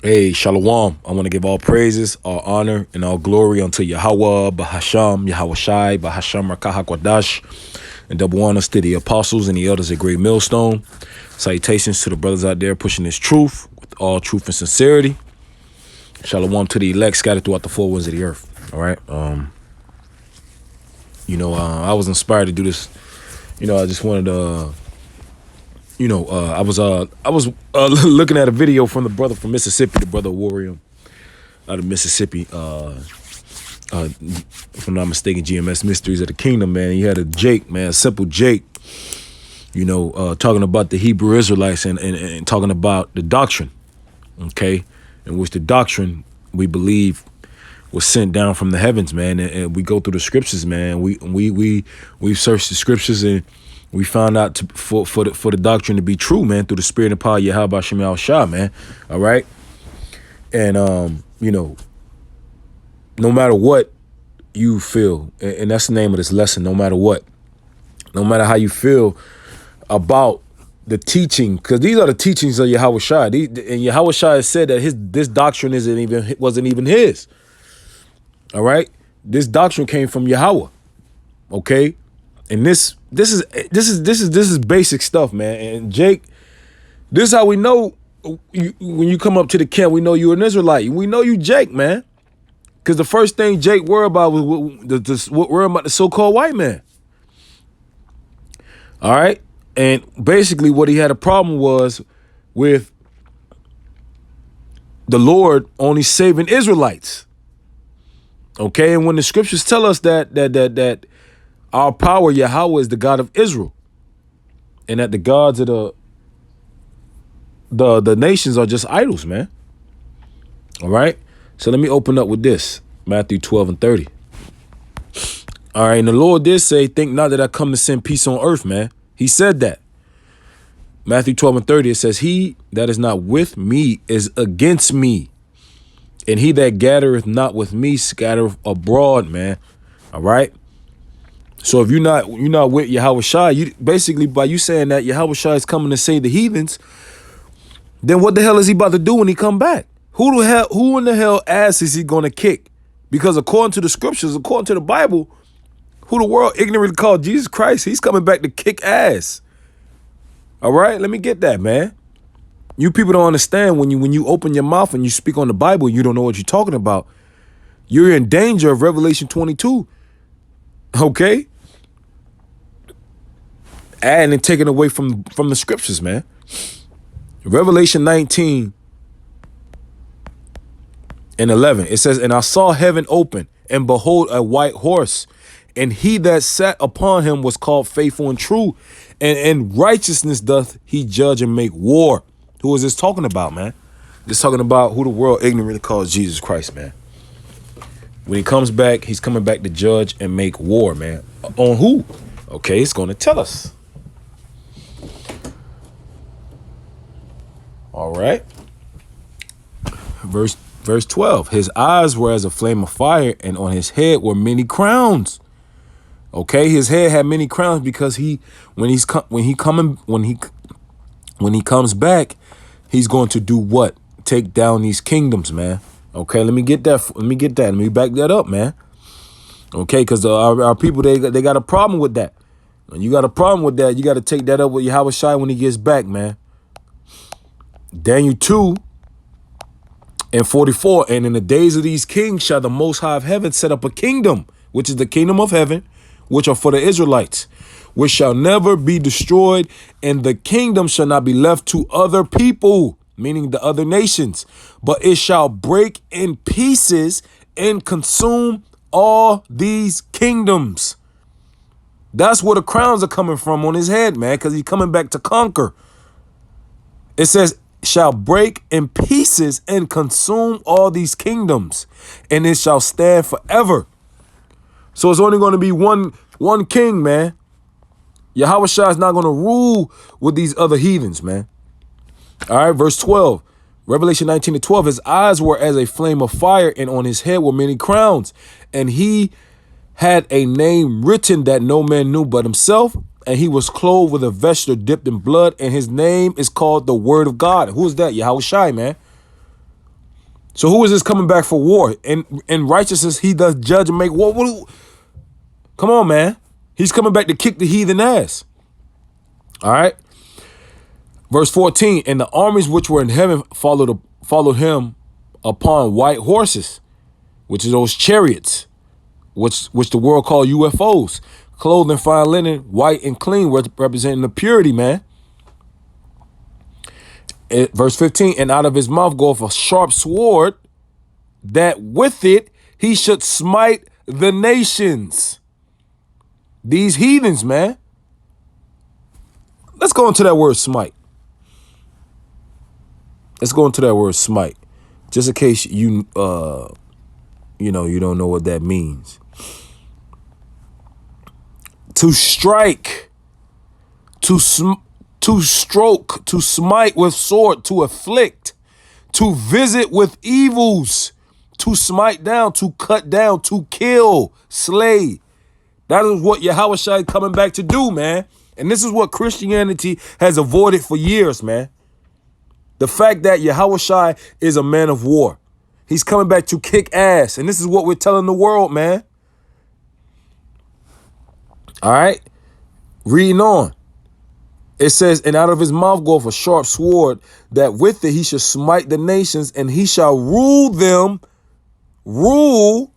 Hey, Shalom. I want to give all praises, all honor, and all glory unto Yahweh, Bahasham, Yahweh Shai, Bahasham Rakah Kwadash, and double honors to the apostles and the elders at Great Millstone. Salutations to the brothers out there pushing this truth with all truth and sincerity. Shalom to the elect scattered throughout the four winds of the earth. All right. I was inspired to do this. I just wanted to. I was looking at a video from the brother from Mississippi, the brother Warrior out of Mississippi. If I'm not mistaken, GMS Mysteries of the Kingdom, man. He had a Jake, man, a simple Jake, talking about the Hebrew Israelites and talking about the doctrine, okay, in which the doctrine we believe was sent down from the heavens, man. And we go through the scriptures, man. We've searched the scriptures and we found out for the doctrine to be true, man, through the spirit and power of Yahweh Shem Yahweh Shah, man. All right. And, no matter what you feel, and that's the name of this lesson, no matter what, no matter how you feel about the teaching, because these are the teachings of Yahweh Shah. And Yahweh Shah has said that this doctrine wasn't even his. All right. This doctrine came from Yahweh. Okay. And this is basic stuff, man. And Jake, this is how we know when you come up to the camp, we know you're an Israelite. We know you Jake, man. Because the first thing Jake worried about was worried about the so-called white man. All right. And basically what he had a problem was with the Lord only saving Israelites. Okay. And when the scriptures tell us that our power, Yahweh, is the God of Israel, and that the gods of the nations are just idols, man. All right. So let me open up with this, Matthew 12:30. All right. And the Lord did say, think not that I come to send peace on earth, man. He said that. Matthew 12:30, it says, he that is not with me is against me. And he that gathereth not with me scattereth abroad, man. All right. So if you're not with Yahweh Shai, you basically, by you saying that Yahweh Shai is coming to save the heathens, then what the hell is he about to do when he come back? Who in the hell ass is he gonna kick? Because according to the scriptures, according to the Bible, who the world ignorantly called Jesus Christ, he's coming back to kick ass. All right, let me get that, man. You people don't understand when you open your mouth and you speak on the Bible, you don't know what you're talking about. You're in danger of Revelation 22. Okay? Adding and taking away from the scriptures, man. Revelation 19:11. It says, and I saw heaven open, and behold, a white horse, and he that sat upon him was called faithful and true, and in righteousness doth he judge and make war. Who is this talking about, man? This talking about who the world ignorantly calls Jesus Christ, man. When he comes back, he's coming back to judge and make war, man. On who? Okay, it's going to tell us. All right. Verse 12. His eyes were as a flame of fire, and on his head were many crowns. Okay, his head had many crowns because when he comes back, he's going to do what? Take down these kingdoms, man. Okay, let me get that. Let me back that up, man. Okay, because our people, they got a problem with that. When you got a problem with that, you got to take that up with Yahweh Shai when he gets back, man. Daniel 2:44. And in the days of these kings shall the Most High of heaven set up a kingdom, which is the kingdom of heaven, which are for the Israelites, which shall never be destroyed, and the kingdom shall not be left to other people, meaning the other nations, but it shall break in pieces and consume all these kingdoms. That's where the crowns are coming from on his head, man, because he's coming back to conquer. It says, shall break in pieces and consume all these kingdoms, and it shall stand forever. So it's only going to be one king, man. Yahweh Shah is not going to rule with these other heathens, man. All right, verse 12, Revelation 19:12. His eyes were as a flame of fire, and on his head were many crowns. And he had a name written that no man knew but himself. And he was clothed with a vesture dipped in blood, and his name is called the Word of God. Who is that? Yahweh Shai, man. So who is this coming back for war? In righteousness, he does judge and make war. Come on, man. He's coming back to kick the heathen ass. All right. Verse 14, and the armies which were in heaven followed him upon white horses, which is those chariots, which the world call UFOs, clothed in fine linen, white and clean, representing the purity, man. Verse 15, and out of his mouth goeth a sharp sword, that with it he should smite the nations. These heathens, man. Let's go into that word smite. Let's go into that word smite, just in case you don't know what that means. To strike, to stroke, to smite with sword, to afflict, to visit with evils, to smite down, to cut down, to kill, slay. That is what Yahushua is coming back to do, man. And this is what Christianity has avoided for years, man. The fact that Yahushua is a man of war. He's coming back to kick ass. And this is what we're telling the world, man. All right. Reading on. It says, and out of his mouth goeth a sharp sword, that with it he shall smite the nations, and he shall rule them. Rule.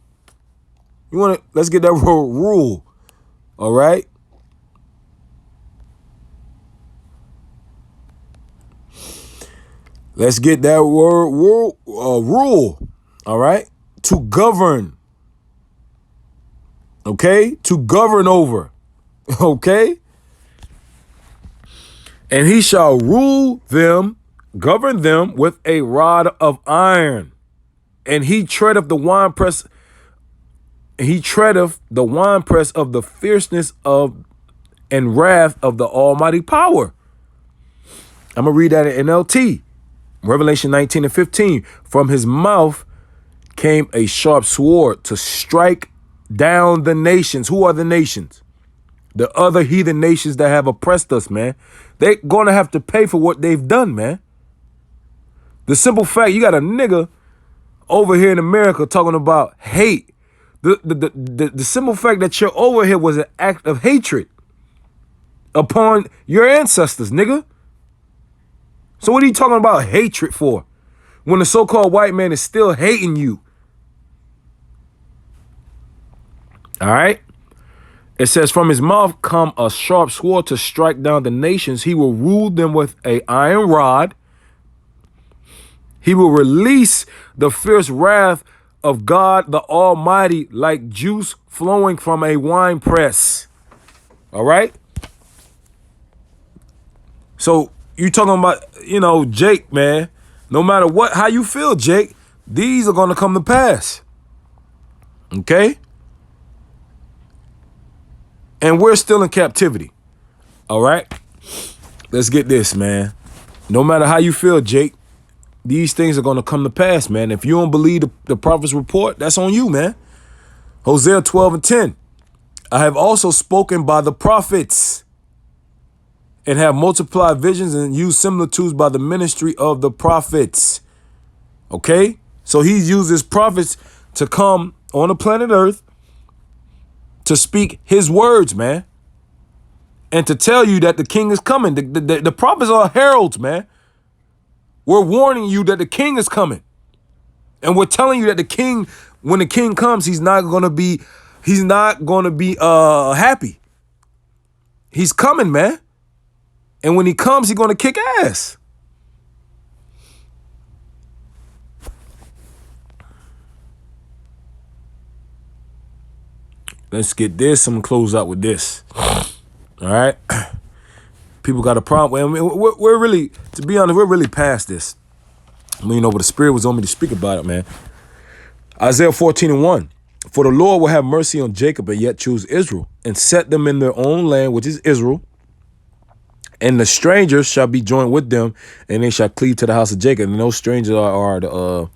Let's get that word rule. All right. Let's get that word rule. All right. To govern. Okay. To govern over. Okay. And he shall rule them, govern them with a rod of iron. And he treadeth the winepress. He treadeth the winepress of the fierceness of and wrath of the Almighty power. I'm going to read that in NLT. Revelation 19:15. From his mouth came a sharp sword to strike down the nations. Who are the nations? The other heathen nations that have oppressed us, man. They're going to have to pay for what they've done, man. The simple fact, you got a nigga over here in America talking about hate. The simple fact that you're over here was an act of hatred upon your ancestors, nigga. So what are you talking about hatred for when the so-called white man is still hating you? All right. It says, from his mouth come a sharp sword to strike down the nations. He will rule them with an iron rod. He will release the fierce wrath of God the Almighty like juice flowing from a wine press. All right. So you talking about, Jake, man, no matter how you feel, Jake, these are going to come to pass. Okay. And we're still in captivity. All right. Let's get this, man. No matter how you feel, Jake, these things are going to come to pass, man. If you don't believe the prophet's report, that's on you, man. Hosea 12:10. I have also spoken by the prophets and have multiplied visions and used similitudes by the ministry of the prophets. Okay. So he's used his prophets to come on the planet Earth to speak his words, man, and to tell you that the king is coming. The prophets are heralds, man. We're warning you that the king is coming. And we're telling you that the king, when the king comes, he's not going to be happy. He's coming, man. And when he comes, he's going to kick ass. Let's get this. I'm going to close out with this. All right. People got a problem. We're really, to be honest, we're really past this. But the Spirit was on me to speak about it, man. Isaiah 14:1. For the Lord will have mercy on Jacob and yet choose Israel and set them in their own land, which is Israel. And the strangers shall be joined with them, and they shall cleave to the house of Jacob. And those strangers are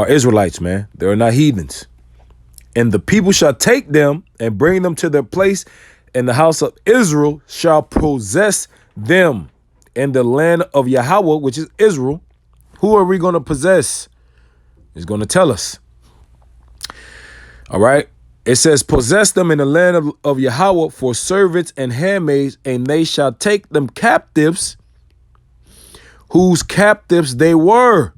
Israelites, man. They're not heathens. And the people shall take them and bring them to their place, and the house of Israel shall possess them in the land of Yahweh, which is Israel. Who are we going to possess? It's going to tell us. All right. It says, possess them in the land of Yahweh for servants and handmaids, and they shall take them captives, whose captives they were.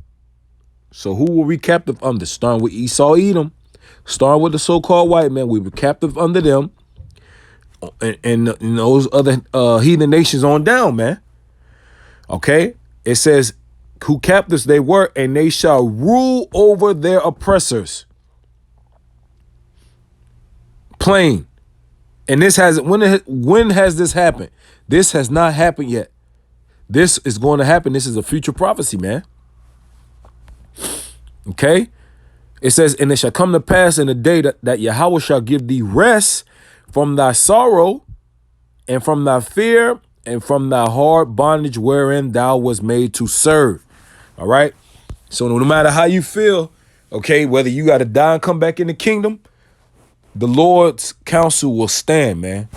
So who were we captive under? Starting with Esau, Edom. Starting with the so-called white man, we were captive under them. And those other heathen nations on down, man. Okay? It says, who captives they were, and they shall rule over their oppressors. Plain. And this has when has this happened? This has not happened yet. This is going to happen. This is a future prophecy, man. Okay? It says, and it shall come to pass in the day that Yahweh shall give thee rest from thy sorrow and from thy fear and from thy hard bondage wherein thou was made to serve. All right? So no matter how you feel, okay, whether you got to die and come back in the kingdom, the Lord's counsel will stand, man.